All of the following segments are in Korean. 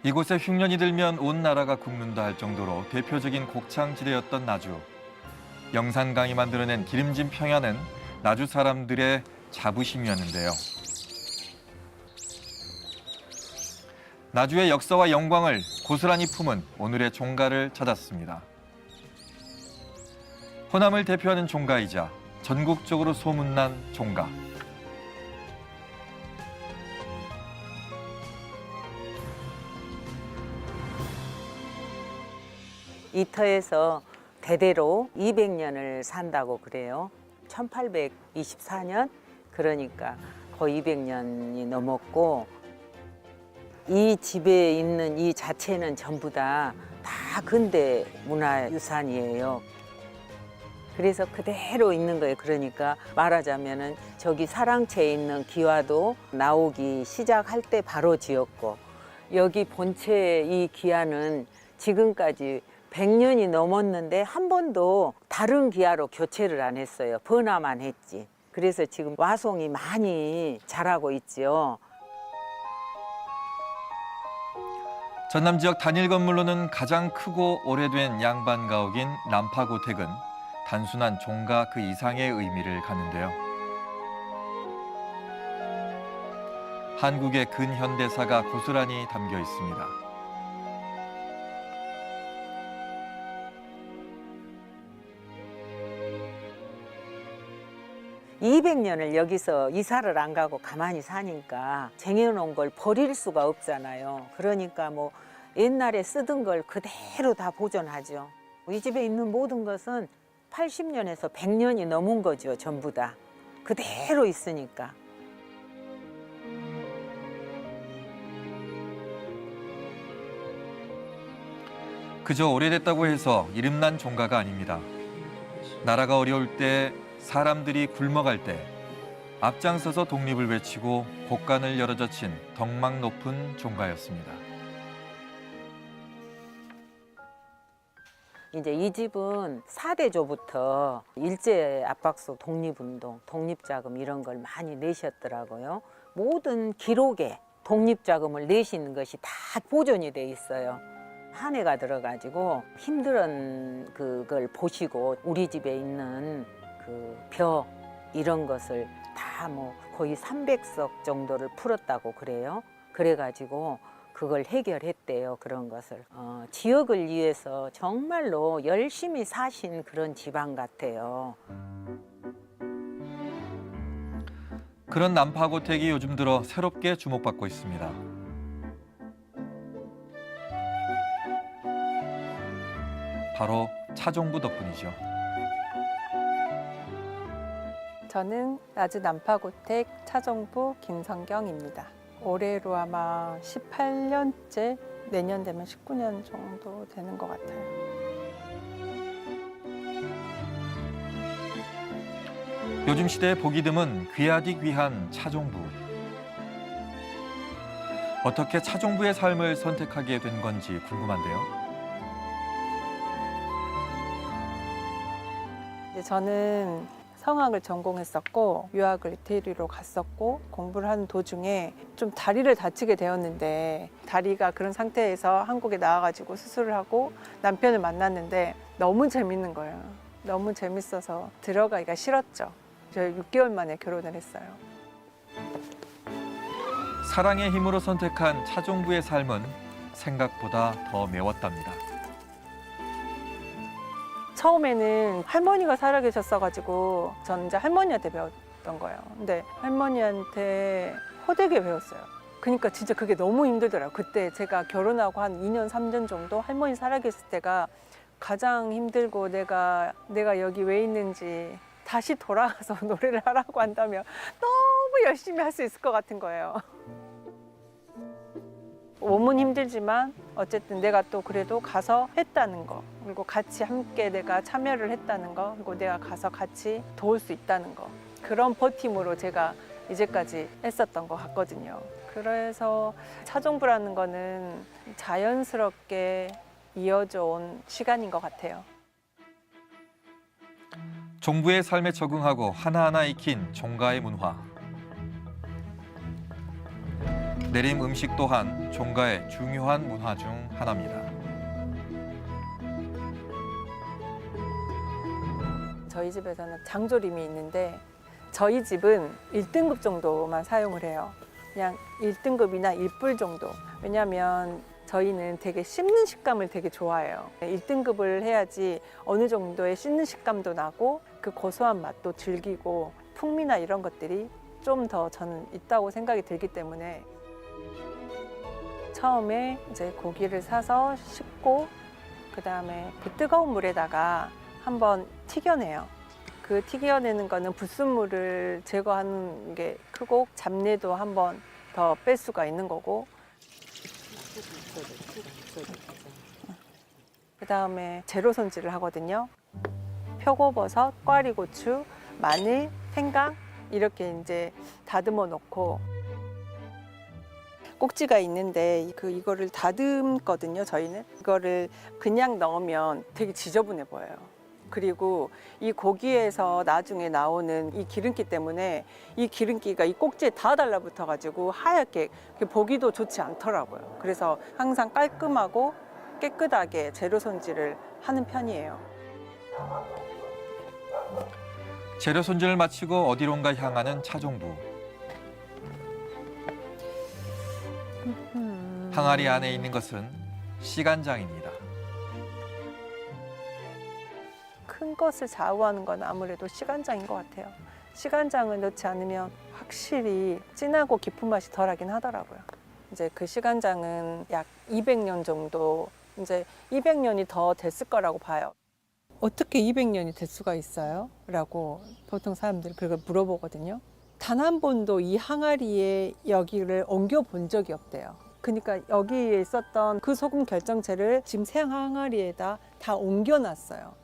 이곳에 흉년이 들면 온 나라가 굶는다 할 정도로 대표적인 곡창지대였던 나주. 영산강이 만들어낸 기름진 평야는 나주 사람들의 자부심이었는데요. 나주의 역사와 영광을 고스란히 품은 오늘의 종가를 찾았습니다. 호남을 대표하는 종가이자 전국적으로 소문난 종가. 이 터에서 대대로 200년을 산다고 그래요. 1824년, 그러니까 거의 200년이 넘었고, 이 집에 있는 이 자체는 전부 다 근대 문화유산이에요. 그래서 그대로 있는 거예요. 그러니까 말하자면은 저기 사랑채에 있는 기와도 나오기 시작할 때 바로 지었고, 여기 본체 이 기와는 지금까지 100년이 넘었는데 한 번도 다른 기아로 교체를 안 했어요. 번화만 했지. 그래서 지금 와송이 많이 자라고 있죠. 전남 지역 단일 건물로는 가장 크고 오래된 양반 가옥인 난파고택은 단순한 종가 그 이상의 의미를 갖는데요. 한국의 근현대사가 고스란히 담겨 있습니다. 200년을 여기서 이사를 안 가고 가만히 사니까 쟁여놓은 걸 버릴 수가 없잖아요. 그러니까 뭐 옛날에 쓰던 걸 그대로 다 보존하죠. 이 집에 있는 모든 것은 80년에서 100년이 넘은 거죠. 전부 다. 그대로 있으니까. 그저 오래됐다고 해서 이름난 종가가 아닙니다. 나라가 어려울 때, 사람들이 굶어갈 때 앞장서서 독립을 외치고 곳간을 열어젖힌 덕망 높은 종가였습니다. 이제 이 집은 4대조부터 일제 압박속 독립운동, 독립자금 이런 걸 많이 내셨더라고요. 모든 기록에 독립자금을 내시는 것이 다 보존이 돼 있어요. 한 해가 들어가지고 힘든 그걸 보시고 우리 집에 있는 그 벼 이런 것을 다 뭐 거의 300석 정도를 풀었다고 그래요. 그래가지고 그걸 해결했대요. 그런 것을 지역을 위해서 정말로 열심히 사신 그런 집안 같아요. 그런 난파고택이 요즘 들어 새롭게 주목받고 있습니다. 바로 차종부 덕분이죠. 저는 나주 난파고택 차종부 김성경입니다. 올해로 아마 18년째, 내년 되면 19년 정도 되는 것 같아요. 요즘 시대에 보기 드문 귀하디 귀한 차종부. 어떻게 차종부의 삶을 선택하게 된 건지 궁금한데요. 저는 성악을 전공했었고 유학을 이태리로 갔었고 공부를 하는 도중에 좀 다리를 다치게 되었는데 다리가 그런 상태에서 한국에 나와가지고 수술을 하고 남편을 만났는데 너무 재밌는 거예요. 너무 재밌어서 들어가기가 싫었죠. 저 6개월 만에 결혼을 했어요. 사랑의 힘으로 선택한 차종부의 삶은 생각보다 더 매웠답니다. 처음에는 할머니가 살아계셨어가지고 저는 이제 할머니한테 배웠던 거예요. 근데 할머니한테 호되게 배웠어요. 그러니까 진짜 그게 너무 힘들더라고요. 그때 제가 결혼하고 한 2년, 3년 정도 할머니 살아계실 때가 가장 힘들고 내가 여기 왜 있는지 다시 돌아가서 노래를 하라고 한다면 너무 열심히 할 수 있을 것 같은 거예요. 몸은 힘들지만 어쨌든 내가 또 그래도 가서 했다는 거, 그리고 같이 함께 내가 참여를 했다는 거, 그리고 내가 가서 같이 도울 수 있다는 거, 그런 버팀으로 제가 이제까지 했었던 것 같거든요. 그래서 차종부라는 거는 자연스럽게 이어져 온 시간인 것 같아요. 종부의 삶에 적응하고 하나하나 익힌 종가의 문화. 내림 음식 또한 종가의 중요한 문화 중 하나입니다. 저희 집에서는 장조림이 있는데 저희 집은 1등급 정도만 사용을 해요. 그냥 1등급이나 1불 정도. 왜냐하면 저희는 되게 씹는 식감을 되게 좋아해요. 1등급을 해야지 어느 정도의 씹는 식감도 나고 그 고소한 맛도 즐기고 풍미나 이런 것들이 좀 더 저는 있다고 생각이 들기 때문에 처음에 이제 고기를 사서 씻고 그다음에 그 뜨거운 물에다가 한번 튀겨내요. 그 튀겨내는 거는 불순물을 제거하는 게 크고 잡내도 한번 더 뺄 수가 있는 거고 그다음에 재료 손질을 하거든요. 표고버섯, 꽈리고추, 마늘, 생강 이렇게 이제 다듬어 놓고 꼭지가 있는데 이거를 다듬거든요. 저희는 이거를 그냥 넣으면 되게 지저분해 보여요. 그리고 이 고기에서 나중에 나오는 이 기름기 때문에 이 기름기가 이 꼭지에 다 달라붙어 가지고 하얗게 보기도 좋지 않더라고요. 그래서 항상 깔끔하고 깨끗하게 재료 손질을 하는 편이에요. 재료 손질을 마치고 어디론가 향하는 차종부. 항아리 안에 있는 것은 시간장입니다. 큰 것을 좌우하는 건 아무래도 시간장인 것 같아요. 시간장을 넣지 않으면 확실히 진하고 깊은 맛이 덜하긴 하더라고요. 이제 그 시간장은 약 200년 정도, 이제 200년이 더 됐을 거라고 봐요. 어떻게 200년이 될 수가 있어요? 라고 보통 사람들이 그걸 물어보거든요. 단 한 번도 이 항아리에 여기를 옮겨 본 적이 없대요. 그러니까 여기에 있었던 그 소금 결정체를 지금 새 항아리에다 다 옮겨놨어요.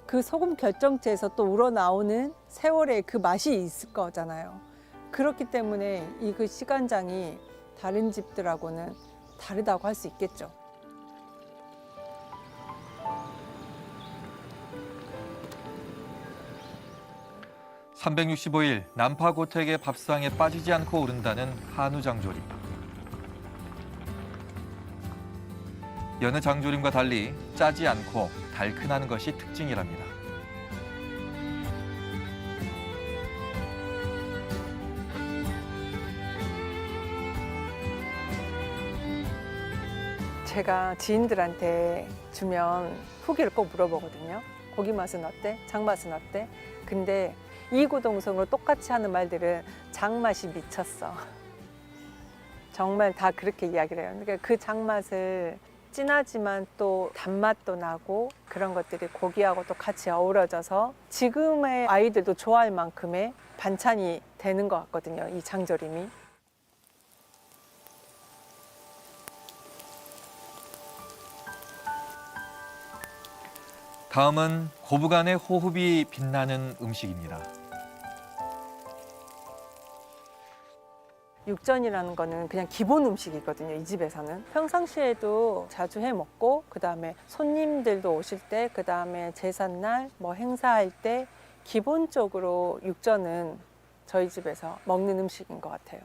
그 소금 결정체에서 또 우러나오는 세월의 그 맛이 있을 거잖아요. 그렇기 때문에 이 그 시간장이 다른 집들하고는 다르다고 할 수 있겠죠. (365일) 난파고택의 밥상에 빠지지 않고 오른다는 한우 장조림. 여느 장조림과 달리 짜지 않고 달큰한 것이 특징이랍니다. 제가 지인들한테 주면 후기를 꼭 물어보거든요. 고기 맛은 어때? 장 맛은 어때? 근데 이구동성으로 똑같이 하는 말들은 장맛이 미쳤어. 정말 다 그렇게 이야기를 해요. 그러니까 그 장맛을 진하지만 또 단맛도 나고 그런 것들이 고기하고 또 같이 어우러져서 지금의 아이들도 좋아할 만큼의 반찬이 되는 것 같거든요. 이 장조림이. 다음은 고부간의 호흡이 빛나는 음식입니다. 육전이라는 거는 그냥 기본 음식이거든요. 이 집에서는 평상시에도 자주 해 먹고 그다음에 손님들도 오실 때 그다음에 제삿날 뭐 행사할 때 기본적으로 육전은 저희 집에서 먹는 음식인 것 같아요.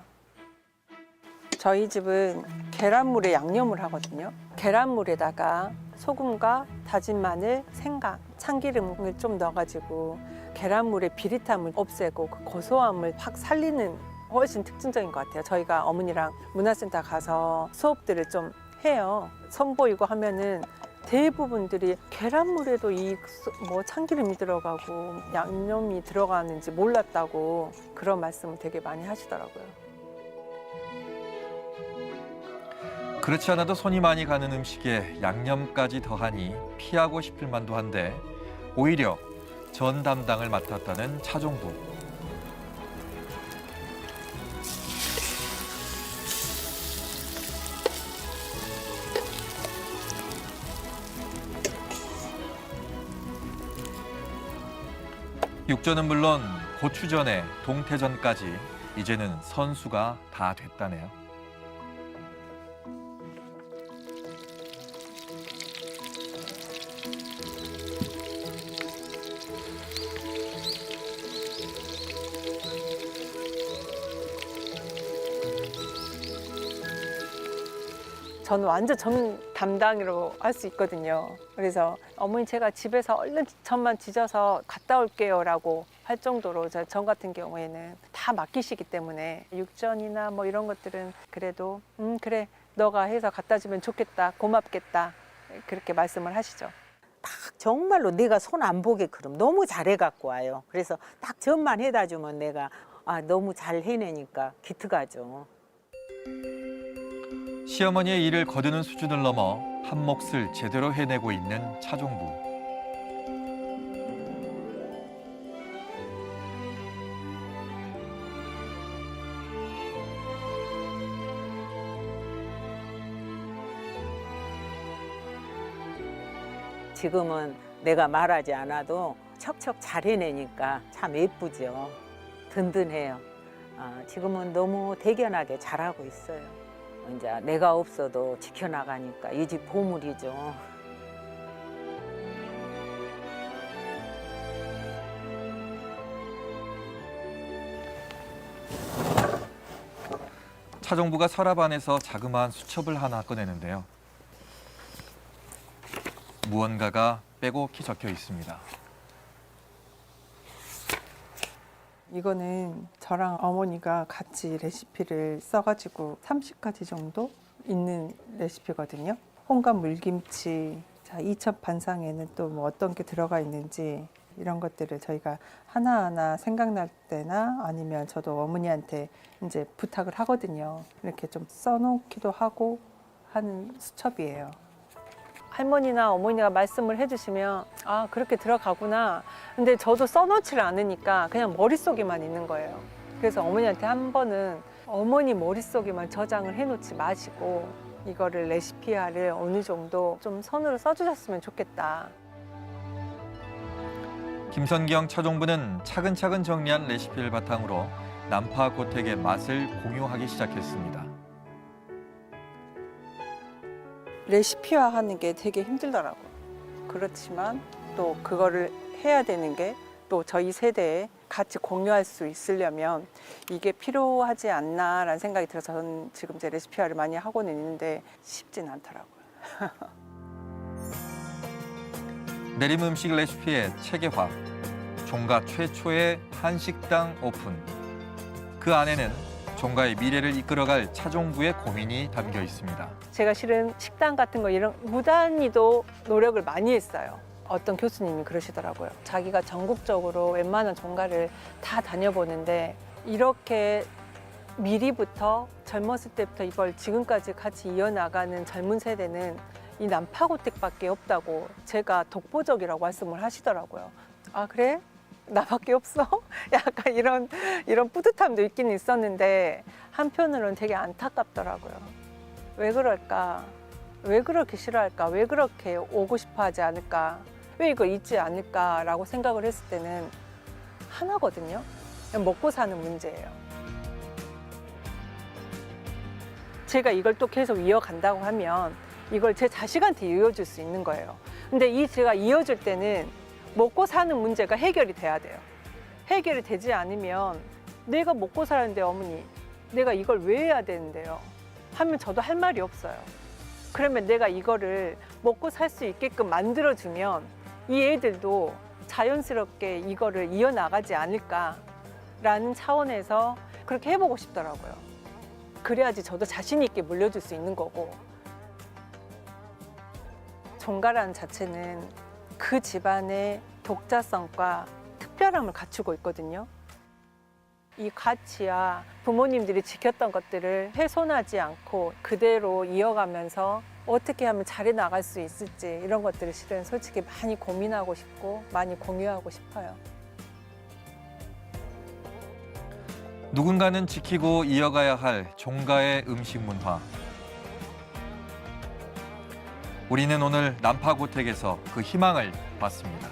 저희 집은 계란물에 양념을 하거든요. 계란물에다가 소금과 다진 마늘, 생강, 참기름을 좀 넣어가지고 계란물의 비릿함을 없애고 그 고소함을 확 살리는 훨씬 특징적인 것 같아요. 저희가 어머니랑 문화센터 가서 수업들을 좀 해요. 선보이고 하면은 대부분들이 계란물에도 이 뭐 참기름이 들어가고 양념이 들어가는지 몰랐다고 그런 말씀을 되게 많이 하시더라고요. 그렇지 않아도 손이 많이 가는 음식에 양념까지 더하니 피하고 싶을 만도 한데 오히려 전 담당을 맡았다는 차종부. 육전은 물론 고추전에 동태전까지 이제는 선수가 다 됐다네요. 저는 완전 전 담당으로 할 수 있거든요. 그래서 어머니 제가 집에서 얼른 전만 지져서 갔다 올게요라고 할 정도로 전 같은 경우에는 다 맡기시기 때문에 육전이나 뭐 이런 것들은 그래도 그래 너가 해서 갖다 주면 좋겠다 고맙겠다 그렇게 말씀을 하시죠. 딱 정말로 내가 손 안 보게끔 너무 잘해 갖고 와요. 그래서 딱 전만 해다 주면 내가 너무 잘 해내니까 기특하죠. 시어머니의 일을 거두는 수준을 넘어 한 몫을 제대로 해내고 있는 차종부. 지금은 내가 말하지 않아도 척척 잘 해내니까 참 예쁘죠. 든든해요. 지금은 너무 대견하게 잘하고 있어요. 이제 내가 없어도 지켜나가니까 이 집 보물이죠. 차종부가 서랍 안에서 자그마한 수첩을 하나 꺼내는데요. 무언가가 빼곡히 적혀 있습니다. 이거는 저랑 어머니가 같이 레시피를 써가지고 30가지 정도 있는 레시피거든요. 홍감 물김치, 자, 이첩 반상에는 또 뭐 어떤 게 들어가 있는지 이런 것들을 저희가 하나하나 생각날 때나 아니면 저도 어머니한테 이제 부탁을 하거든요. 이렇게 좀 써놓기도 하고 하는 수첩이에요. 할머니나 어머니가 말씀을 해주시면 그렇게 들어가구나. 근데 저도 써놓지를 않으니까 그냥 머릿속에만 있는 거예요. 그래서 어머니한테 한 번은 어머니 머릿속에만 저장을 해놓지 마시고 이거를 레시피화를 어느 정도 좀 손으로 써주셨으면 좋겠다. 김선경 차종부는 차근차근 정리한 레시피를 바탕으로 남파 고택의 맛을 공유하기 시작했습니다. 레시피화 하는 게 되게 힘들더라고요. 그렇지만 또 그거를 해야 되는 게 또 저희 세대에 같이 공유할 수 있으려면 이게 필요하지 않나라는 생각이 들어서 저는 지금 이제 레시피화를 많이 하고는 있는데 쉽진 않더라고요. 내림 음식 레시피의 체계화, 종가 최초의 한식당 오픈. 그 안에는 종가의 미래를 이끌어갈 차종부의 고민이 담겨 있습니다. 제가 실은 식당 같은 거 이런 무단히도 노력을 많이 했어요. 어떤 교수님이 그러시더라고요. 자기가 전국적으로 웬만한 종가를 다 다녀보는데 이렇게 미리부터 젊었을 때부터 이걸 지금까지 같이 이어나가는 젊은 세대는 이 남파고택밖에 없다고 제가 독보적이라고 말씀을 하시더라고요. 그래? 나밖에 없어? 약간 이런 뿌듯함도 있긴 있었는데 한편으로는 되게 안타깝더라고요. 왜 그럴까? 왜 그렇게 싫어할까? 왜 그렇게 오고 싶어 하지 않을까? 왜 이거 잊지 않을까라고 생각을 했을 때는 하나거든요. 그냥 먹고 사는 문제예요. 제가 이걸 또 계속 이어간다고 하면 이걸 제 자식한테 이어줄 수 있는 거예요. 근데 제가 이어줄 때는 먹고 사는 문제가 해결이 돼야 돼요. 해결이 되지 않으면 내가 먹고 살았는데 어머니 내가 이걸 왜 해야 되는데요? 하면 저도 할 말이 없어요. 그러면 내가 이거를 먹고 살 수 있게끔 만들어주면 이 애들도 자연스럽게 이거를 이어나가지 않을까라는 차원에서 그렇게 해보고 싶더라고요. 그래야지 저도 자신 있게 물려줄 수 있는 거고. 종가라는 자체는 그 집안의 독자성과 특별함을 갖추고 있거든요. 이 가치와 부모님들이 지켰던 것들을 훼손하지 않고 그대로 이어가면서 어떻게 하면 잘해 나갈 수 있을지 이런 것들을 실은 솔직히 많이 고민하고 싶고 많이 공유하고 싶어요. 누군가는 지키고 이어가야 할 종가의 음식 문화. 우리는 오늘 남파고택에서 그 희망을 봤습니다.